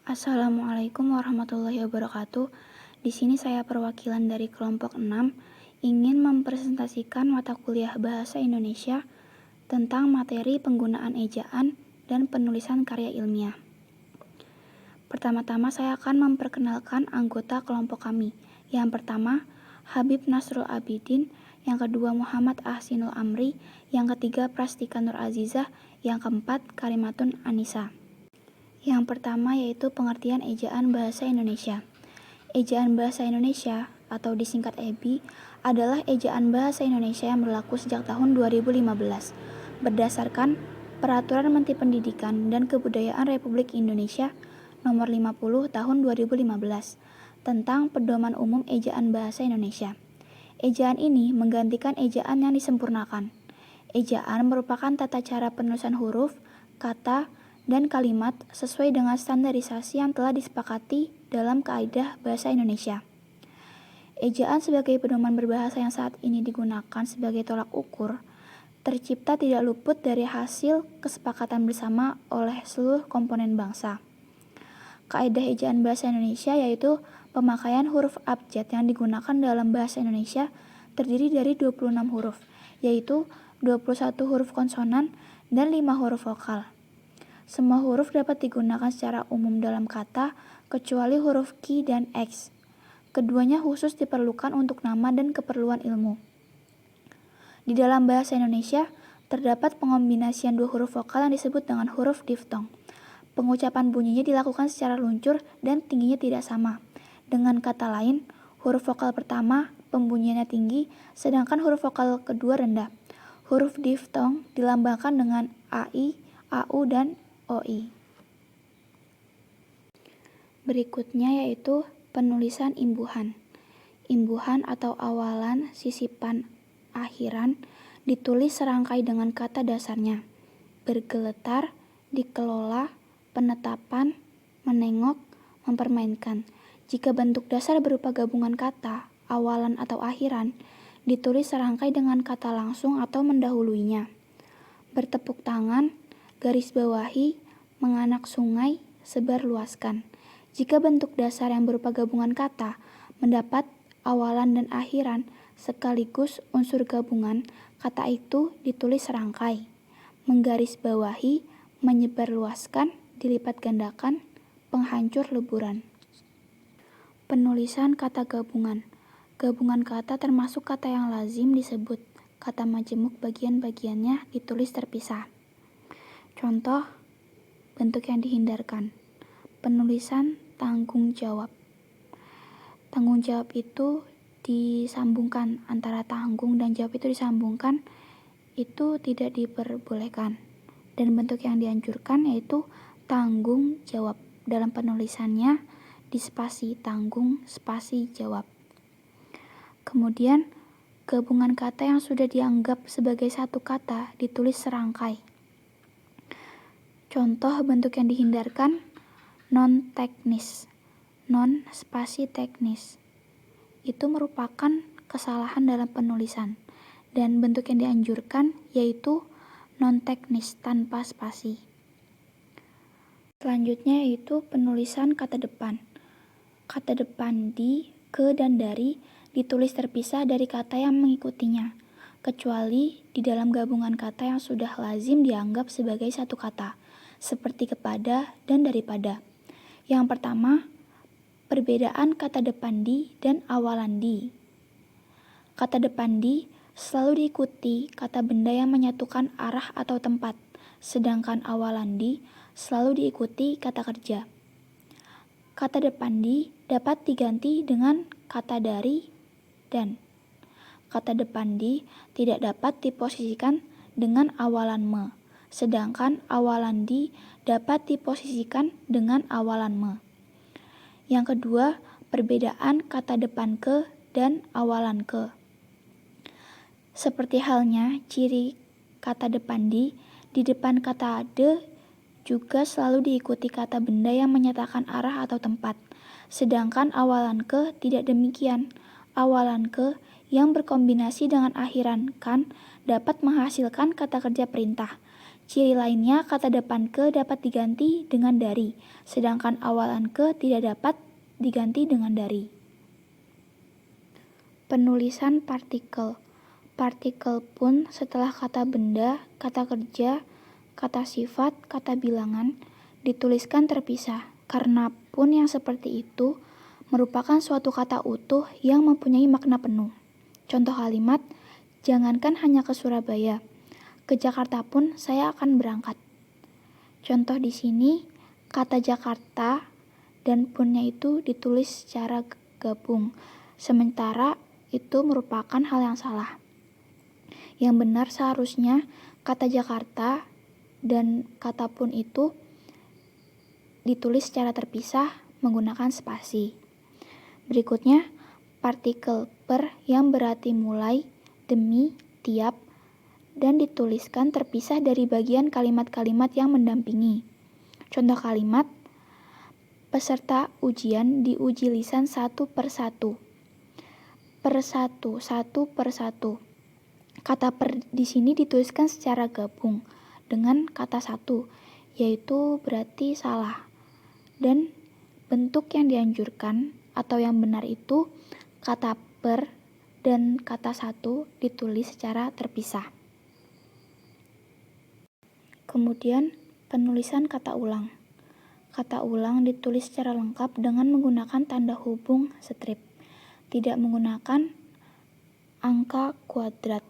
Assalamualaikum warahmatullahi wabarakatuh. Di sini saya perwakilan dari kelompok 6 ingin mempresentasikan mata kuliah Bahasa Indonesia tentang materi penggunaan ejaan dan penulisan karya ilmiah. Pertama-tama saya akan memperkenalkan anggota kelompok kami. Yang pertama, Habib Nasrul Abidin, yang kedua Muhammad Ahsinul Amri, yang ketiga Prastika Nur Azizah, yang keempat Karimatun Anissa. Yang pertama yaitu pengertian ejaan bahasa Indonesia. Ejaan bahasa Indonesia atau disingkat EBI adalah ejaan bahasa Indonesia yang berlaku sejak tahun 2015 berdasarkan Peraturan Menteri Pendidikan dan Kebudayaan Republik Indonesia Nomor 50 Tahun 2015 tentang Pedoman Umum Ejaan Bahasa Indonesia. Ejaan ini menggantikan ejaan yang disempurnakan. Ejaan merupakan tata cara penulisan huruf, kata, dan kalimat sesuai dengan standarisasi yang telah disepakati dalam Kaidah Bahasa Indonesia. Ejaan sebagai pedoman berbahasa yang saat ini digunakan sebagai tolak ukur, tercipta tidak luput dari hasil kesepakatan bersama oleh seluruh komponen bangsa. Kaidah ejaan bahasa Indonesia yaitu pemakaian huruf abjad yang digunakan dalam bahasa Indonesia terdiri dari 26 huruf, yaitu 21 huruf konsonan dan 5 huruf vokal. Semua huruf dapat digunakan secara umum dalam kata, kecuali huruf Q dan X. Keduanya khusus diperlukan untuk nama dan keperluan ilmu. Di dalam bahasa Indonesia, terdapat pengombinasian dua huruf vokal yang disebut dengan huruf diftong. Pengucapan bunyinya dilakukan secara luncur dan tingginya tidak sama. Dengan kata lain, huruf vokal pertama pembunyiannya tinggi, sedangkan huruf vokal kedua rendah. Huruf diftong dilambangkan dengan AI, AU, dan OI. Berikutnya yaitu penulisan imbuhan. Imbuhan atau awalan, sisipan, akhiran ditulis serangkai dengan kata dasarnya. Bergeletar, dikelola, penetapan, menengok, mempermainkan. Jika bentuk dasar berupa gabungan kata, awalan atau akhiran, ditulis serangkai dengan kata langsung atau mendahuluinya. Bertepuk tangan, garis bawahi, menganak sungai, sebar luaskan. Jika bentuk dasar yang berupa gabungan kata mendapat awalan dan akhiran sekaligus unsur gabungan, kata itu ditulis serangkai. Menggaris bawahi, menyebar luaskan, dilipat gandakan, penghancur leburan. Penulisan kata gabungan. Gabungan kata termasuk kata yang lazim disebut. Kata majemuk bagian-bagiannya ditulis terpisah. Contoh, bentuk yang dihindarkan. Penulisan tanggung jawab. Tanggung jawab itu disambungkan, antara tanggung dan jawab itu disambungkan, itu tidak diperbolehkan. Dan bentuk yang dianjurkan yaitu tanggung jawab. Dalam penulisannya di spasi tanggung, spasi jawab. Kemudian, gabungan kata yang sudah dianggap sebagai satu kata ditulis serangkai. Contoh bentuk yang dihindarkan, non-teknis, non spasi teknis. Itu merupakan kesalahan dalam penulisan. Dan bentuk yang dianjurkan yaitu non-teknis tanpa spasi. Selanjutnya yaitu penulisan kata depan. Kata depan di, ke, dan dari ditulis terpisah dari kata yang mengikutinya, kecuali di dalam gabungan kata yang sudah lazim dianggap sebagai satu kata, seperti kepada dan daripada. Yang pertama, perbedaan kata depan di dan awalan di. Kata depan di selalu diikuti kata benda yang menyatukan arah atau tempat, sedangkan awalan di selalu diikuti kata kerja. Kata depan di dapat diganti dengan kata dari dan. Kata depan di tidak dapat diposisikan dengan awalan me, sedangkan awalan di dapat diposisikan dengan awalan me. Yang kedua, perbedaan kata depan ke dan awalan ke. Seperti halnya ciri kata depan di depan kata de juga selalu diikuti kata benda yang menyatakan arah atau tempat. Sedangkan awalan ke tidak demikian. Awalan ke yang berkombinasi dengan akhiran kan dapat menghasilkan kata kerja perintah. Ciri lainnya, kata depan ke dapat diganti dengan dari, sedangkan awalan ke tidak dapat diganti dengan dari. Penulisan partikel. Partikel pun setelah kata benda, kata kerja, kata sifat, kata bilangan dituliskan terpisah, karena pun yang seperti itu merupakan suatu kata utuh yang mempunyai makna penuh. Contoh kalimat, jangankan hanya ke Surabaya, ke Jakarta pun saya akan berangkat. Contoh di sini, kata Jakarta dan punnya itu ditulis secara gabung, sementara itu merupakan hal yang salah. Yang benar seharusnya kata Jakarta dan kata pun itu ditulis secara terpisah menggunakan spasi. Berikutnya, partikel per yang berarti mulai, demi, tiap, dan dituliskan terpisah dari bagian kalimat-kalimat yang mendampingi. Contoh kalimat, peserta ujian diuji lisan 1 per 1. Per 1, 1 per 1. Kata per di sini dituliskan secara gabung dengan kata 1, yaitu berarti salah. Dan bentuk yang dianjurkan atau yang benar itu kata per dan kata 1 ditulis secara terpisah. Kemudian penulisan kata ulang. Kata ulang ditulis secara lengkap dengan menggunakan tanda hubung strip, tidak menggunakan angka kuadrat.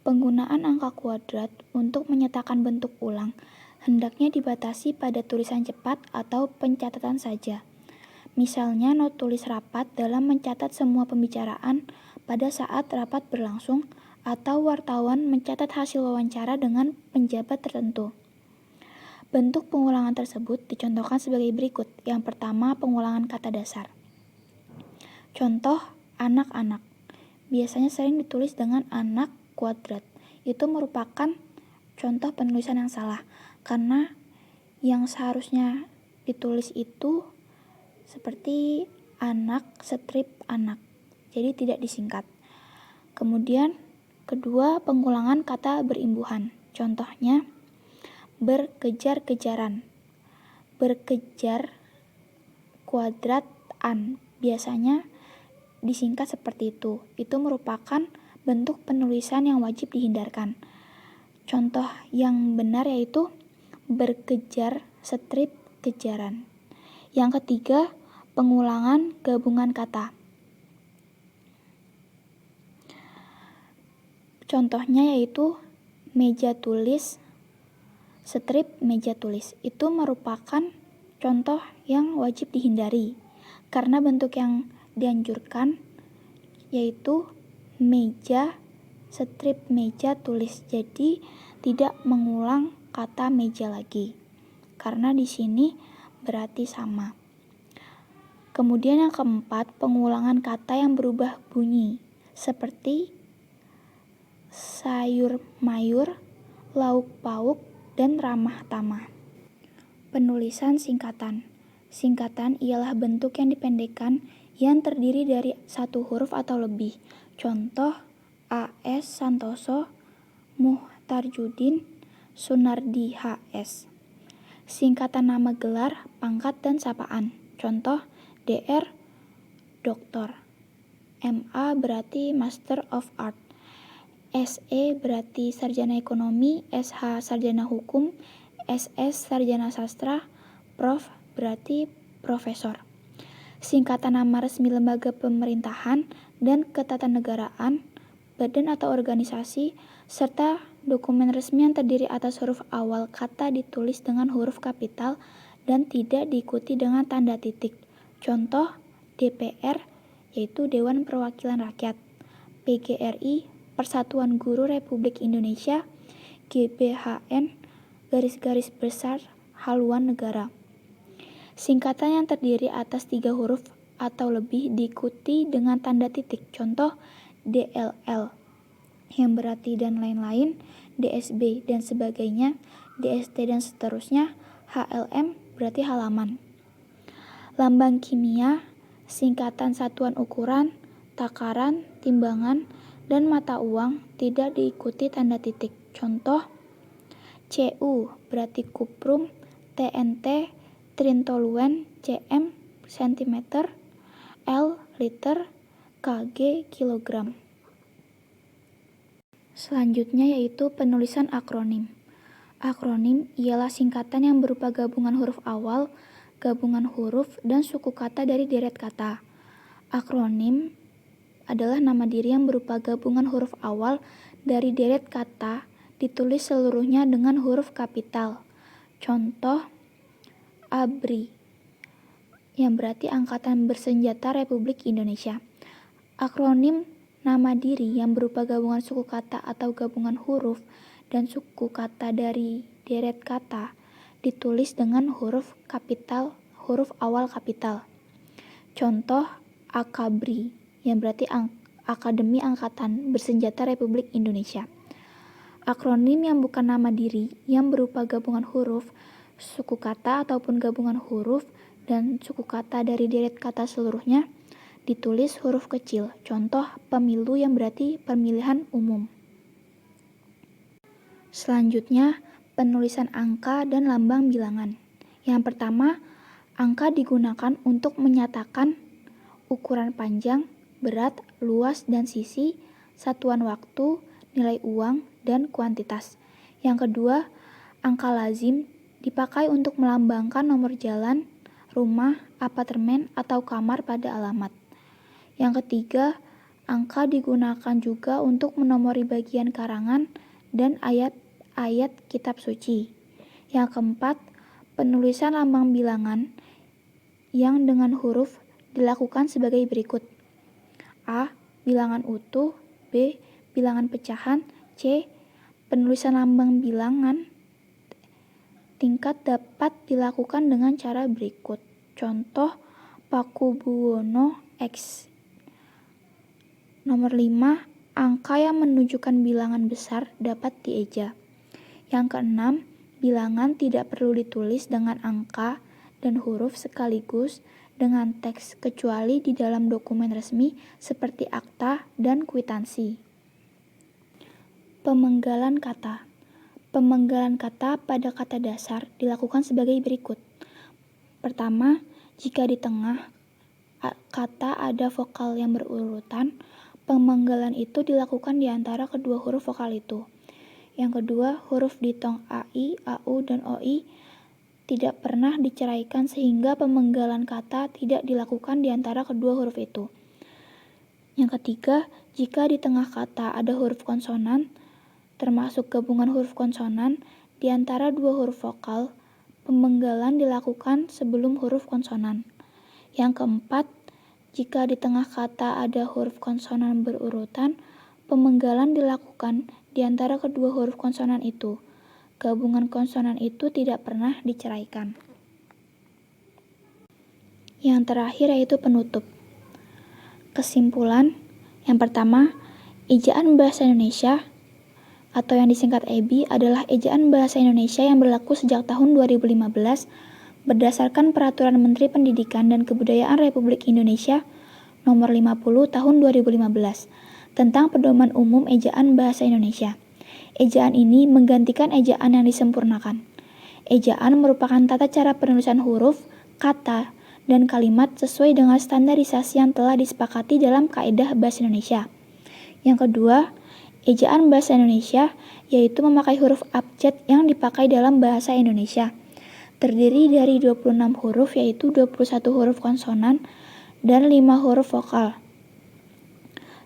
Penggunaan angka kuadrat untuk menyatakan bentuk ulang hendaknya dibatasi pada tulisan cepat atau pencatatan saja. Misalnya not tulis rapat dalam mencatat semua pembicaraan pada saat rapat berlangsung, atau wartawan mencatat hasil wawancara dengan penjabat tertentu. Bentuk pengulangan tersebut dicontohkan sebagai berikut. Yang pertama, pengulangan kata dasar. Contoh, anak-anak. Biasanya sering ditulis dengan anak kuadrat. Itu merupakan contoh penulisan yang salah, karena yang seharusnya ditulis itu seperti anak strip anak, jadi tidak disingkat. Kemudian kedua, pengulangan kata berimbuhan. Contohnya, berkejar-kejaran. Berkejar kuadrat an, biasanya disingkat seperti itu. Itu merupakan bentuk penulisan yang wajib dihindarkan. Contoh yang benar yaitu berkejar strip kejaran. Yang ketiga, pengulangan gabungan kata. Contohnya yaitu meja tulis, strip meja tulis. Itu merupakan contoh yang wajib dihindari, karena bentuk yang dianjurkan yaitu meja, strip meja tulis. Jadi tidak mengulang kata meja lagi, karena di sini berarti sama. Kemudian yang keempat, pengulangan kata yang berubah bunyi, seperti sayur mayur, lauk pauk, dan ramah tamah. Penulisan singkatan. Singkatan ialah bentuk yang dipendekkan yang terdiri dari satu huruf atau lebih. Contoh, A.S. Santoso, Muhtarjudin, Sunardi H.S. Singkatan nama gelar, pangkat, dan sapaan. Contoh, Dr. Doktor. MA berarti Master of Art. SE berarti Sarjana Ekonomi, SH Sarjana Hukum, SS Sarjana Sastra, Prof berarti Profesor. Singkatan nama resmi lembaga pemerintahan dan ketatanegaraan, badan atau organisasi, serta dokumen resmi yang terdiri atas huruf awal kata ditulis dengan huruf kapital dan tidak diikuti dengan tanda titik. Contoh, DPR yaitu Dewan Perwakilan Rakyat, PGRI Persatuan Guru Republik Indonesia, GBHN garis-garis besar haluan negara. Singkatan yang terdiri atas 3 huruf atau lebih diikuti dengan tanda titik. Contoh, DLL yang berarti dan lain-lain, DSB dan sebagainya, DST dan seterusnya, HLM berarti halaman. Lambang kimia, singkatan satuan ukuran, takaran, timbangan, dan mata uang tidak diikuti tanda titik. Contoh, Cu berarti kuprum, TNT trintoluen, cm cm, L liter, Kg kilogram. Selanjutnya yaitu penulisan akronim. Akronim ialah singkatan yang berupa gabungan huruf awal, gabungan huruf, dan suku kata dari deret kata. Akronim adalah nama diri yang berupa gabungan huruf awal dari deret kata ditulis seluruhnya dengan huruf kapital. Contoh ABRI yang berarti Angkatan Bersenjata Republik Indonesia. Akronim nama diri yang berupa gabungan suku kata atau gabungan huruf dan suku kata dari deret kata ditulis dengan huruf kapital, huruf awal kapital. Contoh AKABRI yang berarti Akademi Angkatan Bersenjata Republik Indonesia. Akronim yang bukan nama diri yang berupa gabungan huruf, suku kata ataupun gabungan huruf dan suku kata dari deret kata seluruhnya ditulis huruf kecil. Contoh pemilu yang berarti pemilihan umum. Selanjutnya, penulisan angka dan lambang bilangan. Yang pertama, angka digunakan untuk menyatakan ukuran panjang, berat, luas, dan sisi, satuan waktu, nilai uang, dan kuantitas. Yang kedua, angka lazim dipakai untuk melambangkan nomor jalan, rumah, apartemen, atau kamar pada alamat. Yang ketiga, angka digunakan juga untuk menomori bagian karangan dan ayat-ayat kitab suci. Yang keempat, penulisan lambang bilangan yang dengan huruf dilakukan sebagai berikut. A. Bilangan utuh. B. Bilangan pecahan. C. Penulisan lambang bilangan tingkat dapat dilakukan dengan cara berikut. Contoh Pakubuwono X. Nomor 5. Angka yang menunjukkan bilangan besar dapat dieja. Yang keenam, bilangan tidak perlu ditulis dengan angka dan huruf sekaligus dengan teks kecuali di dalam dokumen resmi seperti akta dan kwitansi. Pemenggalan kata. Pemenggalan kata pada kata dasar dilakukan sebagai berikut. Pertama, jika di tengah kata ada vokal yang berurutan, pemenggalan itu dilakukan di antara kedua huruf vokal itu. Yang kedua, huruf ditong AI, AU, dan OI tidak pernah diceraikan sehingga pemenggalan kata tidak dilakukan di antara kedua huruf itu. Yang ketiga, jika di tengah kata ada huruf konsonan, termasuk gabungan huruf konsonan, di antara dua huruf vokal, pemenggalan dilakukan sebelum huruf konsonan. Yang keempat, jika di tengah kata ada huruf konsonan berurutan, pemenggalan dilakukan di antara kedua huruf konsonan itu. Gabungan konsonan itu tidak pernah diceraikan. Yang terakhir yaitu penutup. Kesimpulan, yang pertama, ejaan bahasa Indonesia atau yang disingkat EBI adalah ejaan bahasa Indonesia yang berlaku sejak tahun 2015 berdasarkan Peraturan Menteri Pendidikan dan Kebudayaan Republik Indonesia Nomor 50 Tahun 2015 tentang Pedoman Umum Ejaan Bahasa Indonesia. Ejaan ini menggantikan ejaan yang disempurnakan. Ejaan merupakan tata cara penulisan huruf, kata, dan kalimat sesuai dengan standarisasi yang telah disepakati dalam Kaedah Bahasa Indonesia. Yang kedua, ejaan bahasa Indonesia yaitu memakai huruf abjad yang dipakai dalam bahasa Indonesia. Terdiri dari 26 huruf yaitu 21 huruf konsonan dan 5 huruf vokal.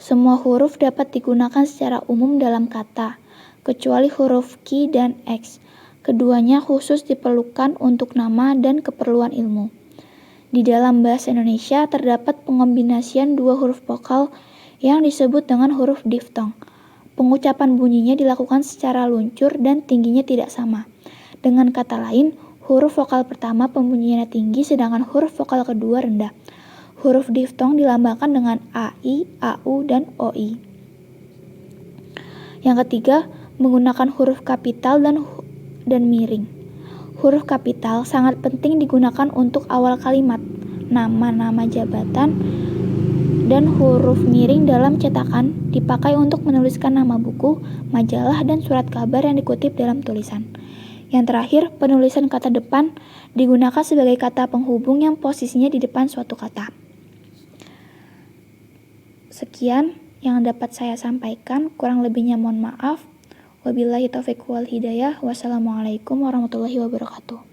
Semua huruf dapat digunakan secara umum dalam kata, kecuali huruf Q dan X. Keduanya khusus diperlukan untuk nama dan keperluan ilmu. Di dalam bahasa Indonesia terdapat pengombinasian dua huruf vokal yang disebut dengan huruf diftong. Pengucapan bunyinya dilakukan secara luncur dan tingginya tidak sama. Dengan kata lain, huruf vokal pertama pembunyiannya tinggi sedangkan huruf vokal kedua rendah. Huruf diftong dilambangkan dengan AI, AU, dan OI. Yang ketiga, menggunakan huruf kapital dan miring. Huruf kapital sangat penting digunakan untuk awal kalimat, nama-nama jabatan, dan huruf miring dalam cetakan dipakai untuk menuliskan nama buku, majalah, dan surat kabar yang dikutip dalam tulisan. Yang terakhir, penulisan kata depan digunakan sebagai kata penghubung yang posisinya di depan suatu kata. Sekian yang dapat saya sampaikan, kurang lebihnya mohon maaf. Wabillahi taufiq wal hidayah. Wassalamualaikum warahmatullahi wabarakatuh.